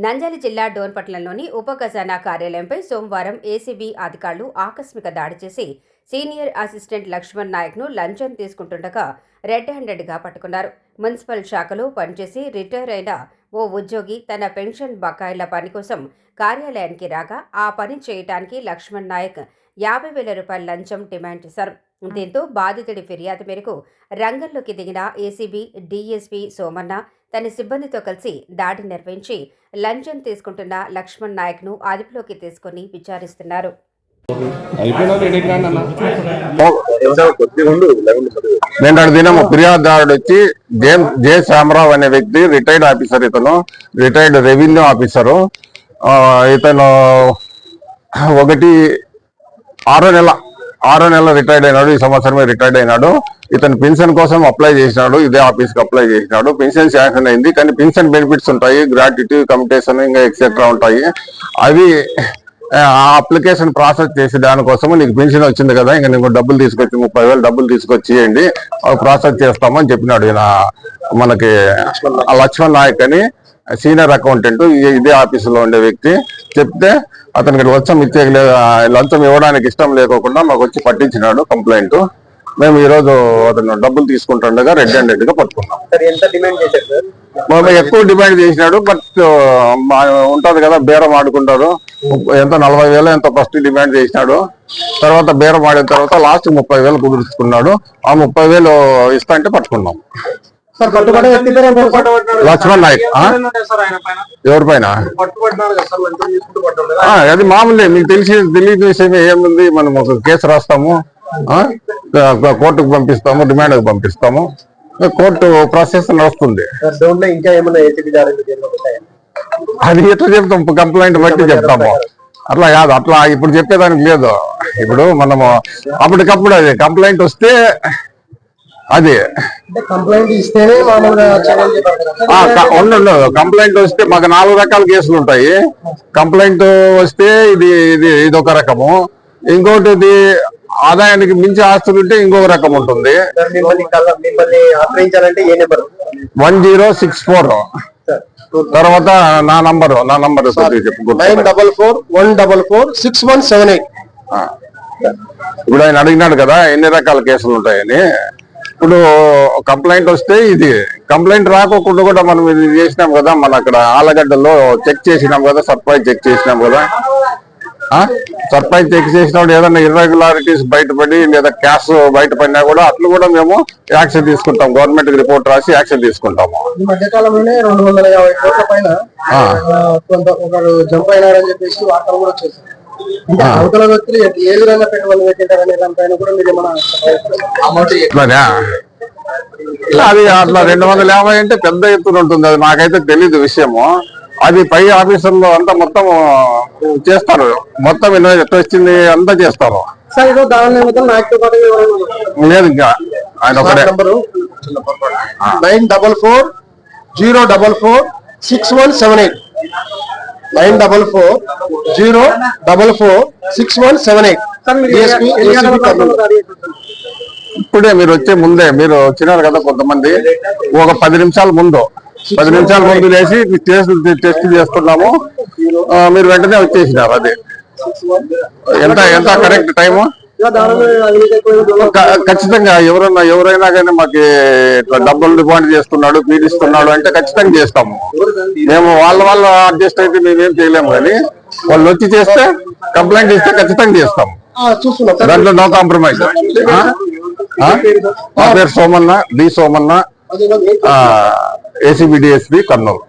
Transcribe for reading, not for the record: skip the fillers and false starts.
నంద్యాల జిల్లా డోన్పట్లంలోని ఉప ఖజానా కార్యాలయంపై సోమవారం ఏసీబీ అధికారులు ఆకస్మిక దాడి చేసి సీనియర్ అసిస్టెంట్ లక్ష్మణ్ నాయక్ను లంచం తీసుకుంటుండగా రెడ్ హ్యాండెడ్గా పట్టుకున్నారు. మున్సిపల్ శాఖలో పనిచేసి రిటైర్ అయిన ఓ ఉద్యోగి తన పెన్షన్ బకాయిల పని కోసం కార్యాలయానికి రాగా ఆ పని చేయడానికి లక్ష్మణ్ నాయక్ 50,000 రూపాయల లంచం డిమాండ్ చేశారు. దీంతో బాధితుడి ఫిర్యాదు మేరకు రంగంలోకి దిగిన ఏసీబీ డీఎస్పీ సోమన్న తన సిబ్బందితో కలిసి దాడి నిర్వహించి లంచం తీసుకుంటున్న లక్ష్మణ్ నాయక్ను అదుపులోకి తీసుకుని విచారిస్తున్నారు. నిన్నటి దినం ఫిర్యాదుదారుడు వచ్చి జే శ్యామరావు అనే వ్యక్తి రిటైర్డ్ ఆఫీసర్. ఇతను రిటైర్డ్ రెవెన్యూ ఆఫీసరు. ఇతను 6వ నెల రిటైర్డ్ అయినాడు. ఈ సంవత్సరమే రిటైర్డ్ అయినాడు. ఇతను పెన్షన్ కోసం అప్లై చేసినాడు. ఇదే ఆఫీస్కి అప్లై చేసినాడు. పెన్షన్ శాంక్షన్ అయింది, కానీ పెన్షన్ బెనిఫిట్స్ ఉంటాయి, గ్రాట్యుటీ, కమ్యూటేషన్, ఇంకా ఎక్సెట్రా ఉంటాయి. అవి అప్లికేషన్ ప్రాసెస్ చేసి దానికోసము నీకు పెన్షన్ వచ్చింది కదా, ఇంకా నీకు డబ్బులు తీసుకొచ్చి 30,000 డబ్బులు తీసుకొచ్చి ఇవ్వండి, ప్రాసెస్ చేస్తామని చెప్పినాడు. ఈయన మనకి లక్ష్మణ్ నాయక్ అని సీనియర్ అకౌంటెంట్, ఇదే ఆఫీసులో ఉండే వ్యక్తి. చెప్తే అతనికి లంచం ఇవ్వడానికి ఇష్టం లేకోకుండా మాకు వచ్చి పట్టించినాడు కంప్లైంట్. మేము ఈ రోజు అతను డబ్బులు తీసుకుంటుండగా రెడ్ హ్యాండెడ్ గా పట్టుకున్నాం. ఎక్కువ డిమాండ్ చేసినాడు, బట్ ఉంటది కదా, బేరం ఆడుకుంటారు. ఎంత 40,000 ఎంతో ఫస్ట్ డిమాండ్ చేసినాడు. తర్వాత బేరం ఆడిన తర్వాత లాస్ట్ 30,000 కుదుర్చుకున్నాడు. ఆ 30,000 ఇస్తా అంటే పట్టుకున్నాం. లక్ష్మణ్ నాయక్ ఎవరి పైన అది మామూలే, మీకు తెలియని విషయమే ఏముంది. మనం ఒక కేసు రాస్తాము, కోర్టుకు పంపిస్తాము, రిమాండ్కి పంపిస్తాము, కోర్టు ప్రాసెస్ నడుస్తుంది. అది ఎట్లా చెప్తాం, కంప్లైంట్ బట్టి చెప్తాము. అట్లా కాదు, అట్లా ఇప్పుడు చెప్పేదానికి లేదు. ఇప్పుడు మనము అప్పటికప్పుడు అది కంప్లైంట్ వస్తే అది కంప్లైంట్ ఇస్తేనే కంప్లైంట్ వస్తే మాకు 4 రకాల కేసులు ఉంటాయి. కంప్లైంట్ వస్తే ఇది ఒక రకము, ఇంకోటి ఇది ఆదాయానికి మించి ఆస్తులు ఉంటే ఇంకొక రకం ఉంటుంది. 1064 తర్వాత నా నంబరు 9441446178. ఇప్పుడు ఆయన అడిగినాడు కదా ఎన్ని రకాల కేసులు ఉంటాయని. ఇప్పుడు కంప్లైంట్ వస్తే ఇది, కంప్లైంట్ రాకోకుండా కూడా మనం ఇది చేసినాం కదా, మన అక్కడ ఆలగడ్డలో చెక్ చేసినాం కదా, సర్ప్రైజ్ చెక్ చేసినాం కదా. సర్ప్రైజ్ చెక్ చేసినప్పుడు ఏదైనా ఇర్రెగ్యులారిటీస్ బయటపడి లేదా క్యాష్ బయటపడినా కూడా అట్లు కూడా మేము యాక్షన్ తీసుకుంటాం. గవర్నమెంట్ కి రిపోర్ట్ రాసి యాక్షన్ తీసుకుంటాము. ఈ మధ్య కాలంలోనే 250 కోట్ల పైన ఒకరు జంప్ అయినారని చెప్పేసి వార్తలు కూడా వచ్చేసారు. అంటే అవతల వ్యక్తులు ఏ విధంగా పెట్టుబడులు పెట్టింటారనే దానిపైన కూడా మీరు అది అట్లా 250 అంటే పెద్ద ఎత్తున ఉంటుంది. అది నాకైతే తెలీదు విషయము. అది పై ఆఫీసర్లు అంతా మొత్తం చేస్తారు, మొత్తం ఎట్లా వచ్చింది అంతా చేస్తారు. లేదు, ఇంకా ఆయన ఒకటే. 9440446178 9440446178. ఇప్పుడే మీరు వచ్చే ముందే మీరు వచ్చినారు కదా కొంతమంది, ఒక 10 నిమిషాల ముందు లేచి టెస్ట్ చేస్తున్నాము, మీరు వెంటనే వచ్చేసినారు. అది ఎంత కరెక్ట్ టైము? ఖచ్చితంగా ఎవరైనా కానీ మాకు ఇట్లా డబ్బులు డిమాండ్ చేస్తున్నాడు, పీడిస్తున్నాడు అంటే ఖచ్చితంగా చేస్తాము. మేము వాళ్ళ అడ్జస్ట్ అయితే మేమేం చేయలేము, కానీ వాళ్ళు వచ్చి చేస్తే కంప్లైంట్ ఇస్తే ఖచ్చితంగా చేస్తాము. దాంట్లో నో కాంప్రమైజ్. నా పేరు Somanna, D Somanna, ACB DSP Kurnool.